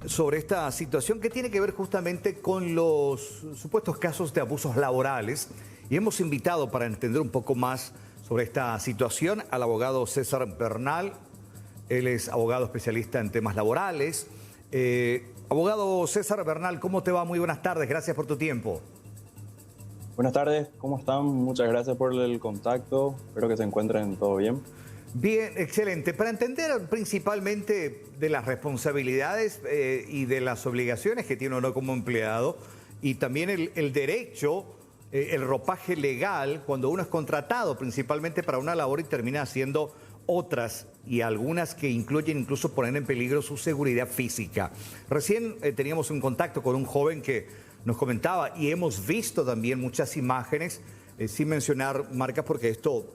sobre esta situación que tiene que ver justamente con los supuestos casos de abusos laborales. Y hemos invitado para entender un poco más sobre esta situación al abogado César Bernal. Él es abogado especialista en temas laborales. Abogado César Bernal, ¿cómo te va? Muy buenas tardes, gracias por tu tiempo. Buenas tardes, ¿cómo están? Muchas gracias por el contacto, espero que se encuentren todo bien. Bien, excelente. Para entender principalmente de las responsabilidades y de las obligaciones que tiene uno como empleado y también el derecho, el ropaje legal cuando uno es contratado principalmente para una labor y termina haciendo otras y algunas que incluyen incluso poner en peligro su seguridad física. Recién teníamos un contacto con un joven que nos comentaba y hemos visto también muchas imágenes, sin mencionar marcas porque esto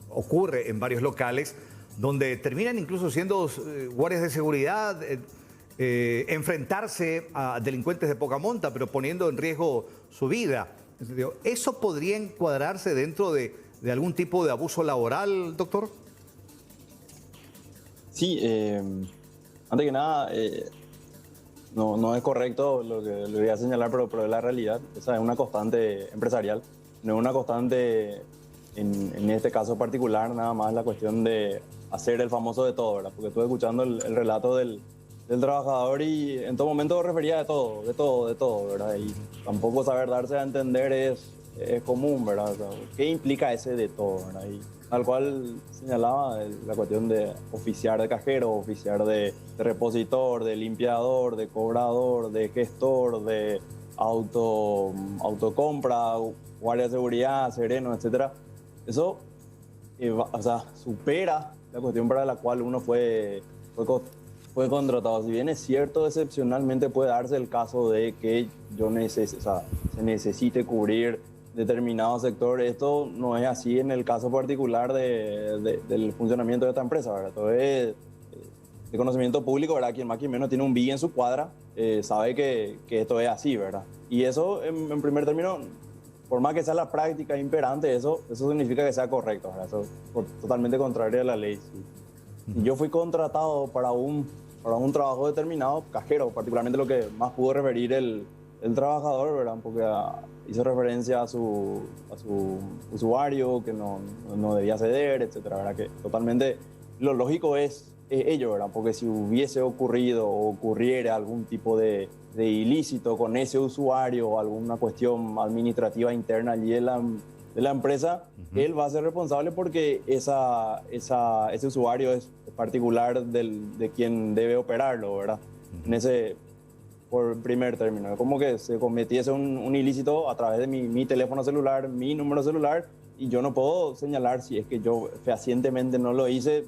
ocurre en varios locales, donde terminan incluso siendo guardias de seguridad, enfrentarse a delincuentes de poca monta, pero poniendo en riesgo su vida. ¿Eso podría encuadrarse dentro de algún tipo de abuso laboral, doctor? Sí, antes que nada, no es correcto lo que le voy a señalar, pero es la realidad. Esa es una constante empresarial, no es una constante en este caso particular, nada más la cuestión de hacer el famoso de todo, ¿verdad? Porque estuve escuchando el relato del trabajador y en todo momento refería de todo, ¿verdad? Y tampoco saber darse a entender es común, ¿verdad? O sea, ¿qué implica ese de todo, ¿verdad? Y tal cual señalaba la cuestión de oficiar de cajero, oficiar de repositor, de limpiador, de cobrador, de gestor, de autocompra, guardia de seguridad, sereno, etcétera. Eso supera la cuestión para la cual uno fue contratado. Si bien es cierto, excepcionalmente puede darse el caso de que se necesite cubrir determinado sector. Esto no es así en el caso particular del funcionamiento de esta empresa, ¿verdad? Esto es de conocimiento público, ¿verdad? Quien más quien menos tiene un BI en su cuadra sabe que esto es así, ¿verdad? Y eso, en primer término, por más que sea la práctica imperante, eso significa que sea correcto, ¿verdad? Eso es totalmente contrario a la ley. Sí. Yo fui contratado para un trabajo determinado, cajero, particularmente lo que más pudo referir el trabajador, ¿verdad? Porque hizo referencia a su usuario que no debía ceder, etcétera, ¿verdad? Que totalmente lo lógico es ello, ¿verdad? Porque si hubiese ocurrido o ocurriera algún tipo de ilícito con ese usuario o alguna cuestión administrativa interna allí de la empresa, él va a ser responsable porque ese usuario es particular de quien debe operarlo, ¿verdad? Por primer término, como que se cometiese un ilícito a través de mi teléfono celular, mi número celular, y yo no puedo señalar si es que yo fehacientemente no lo hice,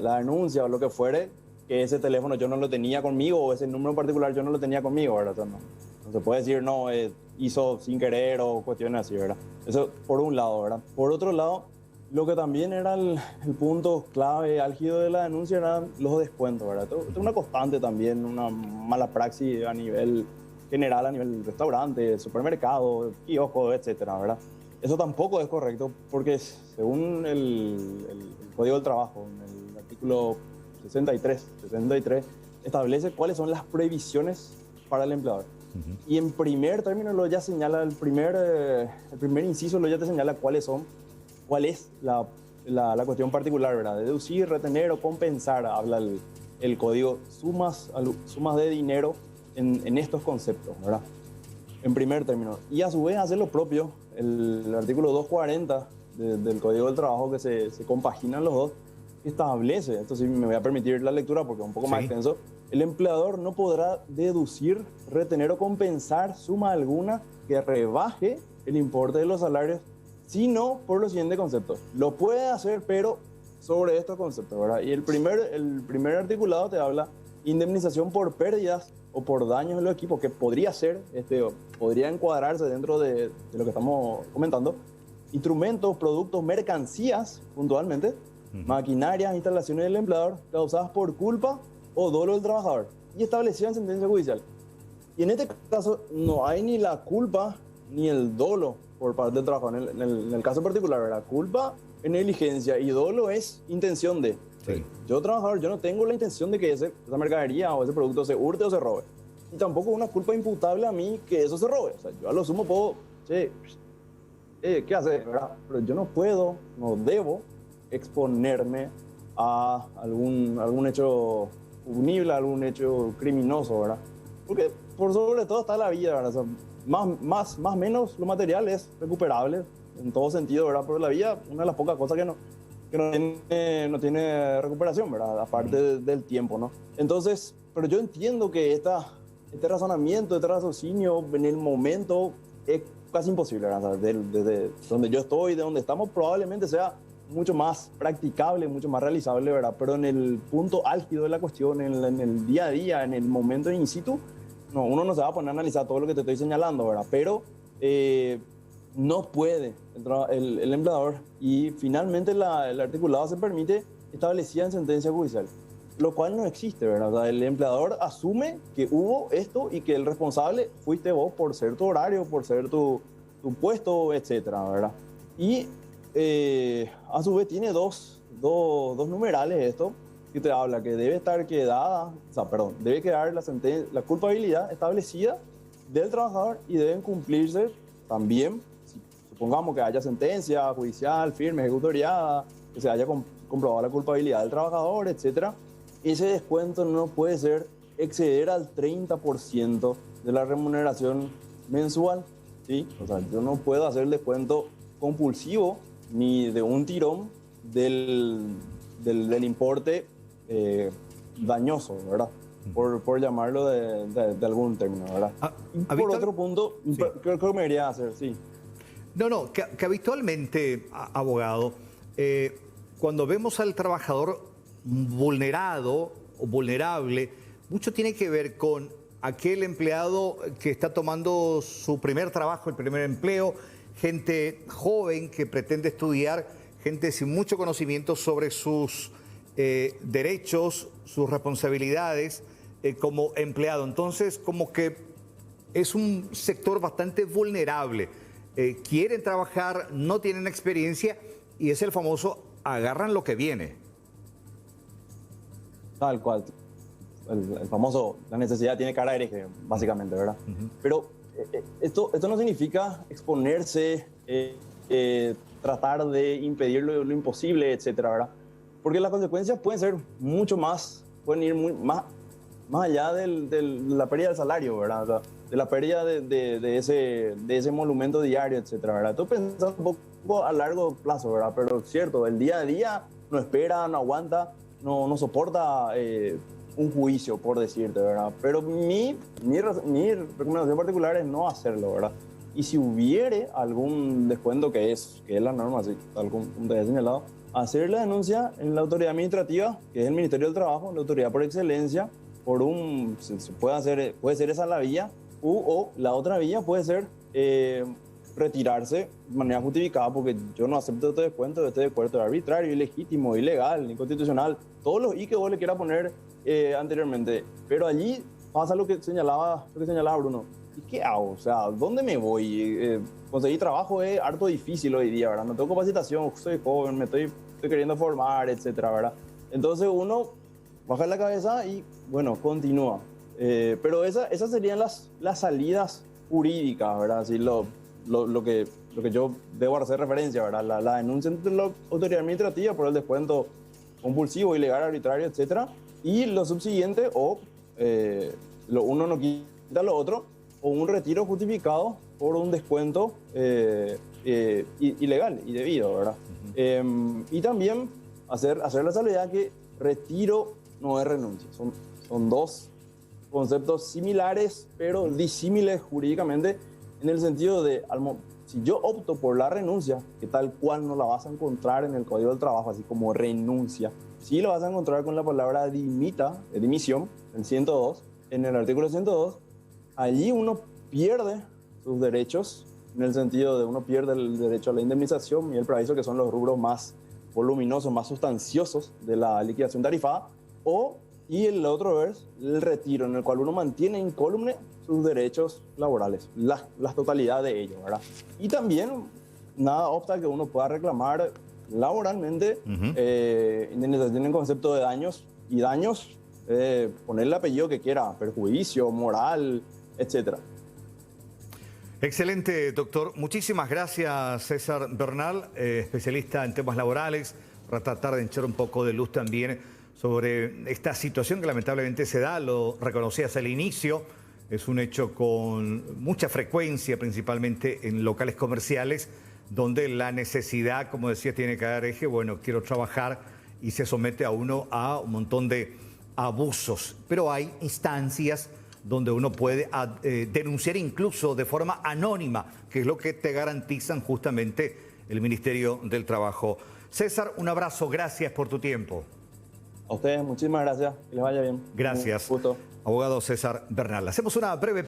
la denuncia o lo que fuere, que ese teléfono yo no lo tenía conmigo o ese número en particular yo no lo tenía conmigo, ¿verdad? O sea, no se puede decir, no, hizo sin querer o cuestiones así, ¿verdad? Eso por un lado, ¿verdad? Por otro lado, lo que también era el punto clave, álgido de la denuncia, eran los descuentos, ¿verdad? Esto es una constante también, una mala praxis a nivel general, a nivel restaurante, supermercado, kiosco, etcétera, ¿verdad? Eso tampoco es correcto porque según el Código del Trabajo, en el artículo 63, establece cuáles son las previsiones para el empleador. Y en primer término lo ya señala, el primer inciso lo ya te señala cuál es la cuestión particular, ¿verdad? Deducir, retener o compensar, habla el código, sumas de dinero en estos conceptos, ¿verdad? En primer término. Y a su vez hace lo propio el artículo 240 del Código del Trabajo, que se compaginan los dos, que establece, esto sí me voy a permitir la lectura porque es un poco más extenso, el empleador no podrá deducir, retener o compensar suma alguna que rebaje el importe de los salarios, sino por los siguientes conceptos. Lo puede hacer, pero sobre estos conceptos, ¿verdad? Y el primer articulado te habla indemnización por pérdidas o por daños en los equipos, que podría ser, podría encuadrarse dentro de lo que estamos comentando. Instrumentos, productos, mercancías, puntualmente, maquinarias, instalaciones del empleador causadas por culpa o dolo del trabajador y establecidas en sentencia judicial. Y en este caso no hay ni la culpa ni el dolo por parte del trabajador. En el caso particular, ¿verdad? Culpa es negligencia y dolo es intención de. Sí. Yo, trabajador, yo no tengo la intención de que esa mercadería o ese producto se hurte o se robe. Y tampoco es una culpa imputable a mí que eso se robe. O sea, yo a lo sumo puedo, che, ¿qué haces? ¿Verdad? Pero yo no puedo, no debo exponerme a algún hecho punible, algún hecho criminoso, ¿verdad? Porque por sobre todo está la vida, ¿verdad? O sea, más menos lo material es recuperable en todo sentido, ¿verdad? Pero la vida, una de las pocas cosas que no tiene recuperación, ¿verdad? Aparte del tiempo, ¿no? Entonces, pero yo entiendo que este razonamiento, este raciocinio en el momento es casi imposible, ¿verdad? O sea, desde donde yo estoy, de donde estamos, probablemente sea mucho más practicable, mucho más realizable, ¿verdad? Pero en el punto álgido de la cuestión, en el día a día, en el momento in situ, no, uno no se va a poner a analizar todo lo que te estoy señalando, ¿verdad? Pero no puede el empleador, y finalmente el articulado se permite establecida en sentencia judicial, lo cual no existe, ¿verdad? O sea, el empleador asume que hubo esto y que el responsable fuiste vos por ser tu horario, por ser tu puesto, etcétera, ¿verdad? Y a su vez tiene dos numerales esto, que te habla que debe estar debe quedar la culpabilidad establecida del trabajador y deben cumplirse también, supongamos que haya sentencia judicial, firme, ejecutoriada, que se haya comprobado la culpabilidad del trabajador, etcétera. Ese descuento no puede exceder al 30% de la remuneración mensual, ¿sí? O sea, yo no puedo hacer el descuento compulsivo ni de un tirón del importe dañoso, ¿verdad? Por llamarlo de algún término, ¿verdad? Por otro punto, sí. Creo que me iría a hacer, sí. No, que habitualmente, abogado, cuando vemos al trabajador vulnerado o vulnerable, mucho tiene que ver con aquel empleado que está tomando su primer trabajo, el primer empleo, gente joven que pretende estudiar, gente sin mucho conocimiento sobre sus derechos, sus responsabilidades como empleado. Entonces, como que es un sector bastante vulnerable. Quieren trabajar, no tienen experiencia y es el famoso agarran lo que viene. Tal cual. El famoso, la necesidad tiene cara de hereje, básicamente, ¿verdad? Pero esto no significa exponerse, tratar de impedir lo imposible, etcétera, ¿verdad? Porque las consecuencias pueden ser mucho más, pueden ir más allá de la pérdida del salario, ¿verdad? O sea, de la pérdida de ese monumento diario, etcétera, ¿verdad? Estoy pensando un poco a largo plazo, ¿verdad? Pero es cierto, el día a día no espera, no aguanta, no soporta un juicio, por decirte, ¿verdad? Pero mi recomendación particular es no hacerlo, ¿verdad? Y si hubiere algún descuento, que es la norma, así, tal como te he señalado, hacer la denuncia en la autoridad administrativa, que es el Ministerio del Trabajo, la autoridad por excelencia, puede ser esa la vía, o la otra vía puede ser retirarse de manera justificada, porque yo no acepto este descuento es arbitrario, ilegítimo, ilegal, inconstitucional, todos los que vos le quieras poner anteriormente. Pero allí pasa lo que señalaba Bruno. ¿Y qué hago? O sea, ¿dónde me voy? Conseguir trabajo es harto difícil hoy día, ¿verdad? No tengo capacitación, soy joven, me estoy queriendo formar, etcétera, ¿verdad? Entonces uno baja la cabeza y, bueno, continúa. Pero esas serían las salidas jurídicas, ¿verdad? Así lo que yo debo hacer referencia, ¿verdad? La denuncia ante la autoridad administrativa por el descuento compulsivo, ilegal, arbitrario, etcétera. Y lo subsiguiente, uno no quita lo otro, o un retiro justificado por un descuento ilegal y debido, ¿verdad? Y también hacer la salvedad que retiro no es renuncia. Son dos conceptos similares, pero disímiles jurídicamente, en el sentido de, si yo opto por la renuncia, que tal cual no la vas a encontrar en el Código del Trabajo, así como renuncia, sí lo vas a encontrar con la palabra dimisión, en el artículo 102, allí uno pierde sus derechos, en el sentido de uno pierde el derecho a la indemnización y el preaviso, que son los rubros más voluminosos, más sustanciosos de la liquidación tarifada, y el otro es el retiro, en el cual uno mantiene incólume sus derechos laborales, la totalidad de ellos, ¿verdad? Y también nada obsta que uno pueda reclamar laboralmente, indemnización en concepto de daños y daños, ponerle el apellido que quiera, perjuicio, moral, etcétera. Excelente, doctor. Muchísimas gracias, César Bernal, especialista en temas laborales, para tratar de echar un poco de luz también sobre esta situación que lamentablemente se da. Lo reconocías al inicio, es un hecho con mucha frecuencia, principalmente en locales comerciales, donde la necesidad, como decía, tiene que dar eje. Bueno, quiero trabajar, y se somete a uno a un montón de abusos. Pero hay instancias donde uno puede denunciar incluso de forma anónima, que es lo que te garantizan justamente el Ministerio del Trabajo. César, un abrazo, gracias por tu tiempo. A ustedes, muchísimas gracias, que les vaya bien. Gracias. Un gusto. Abogado César Bernal. Hacemos una breve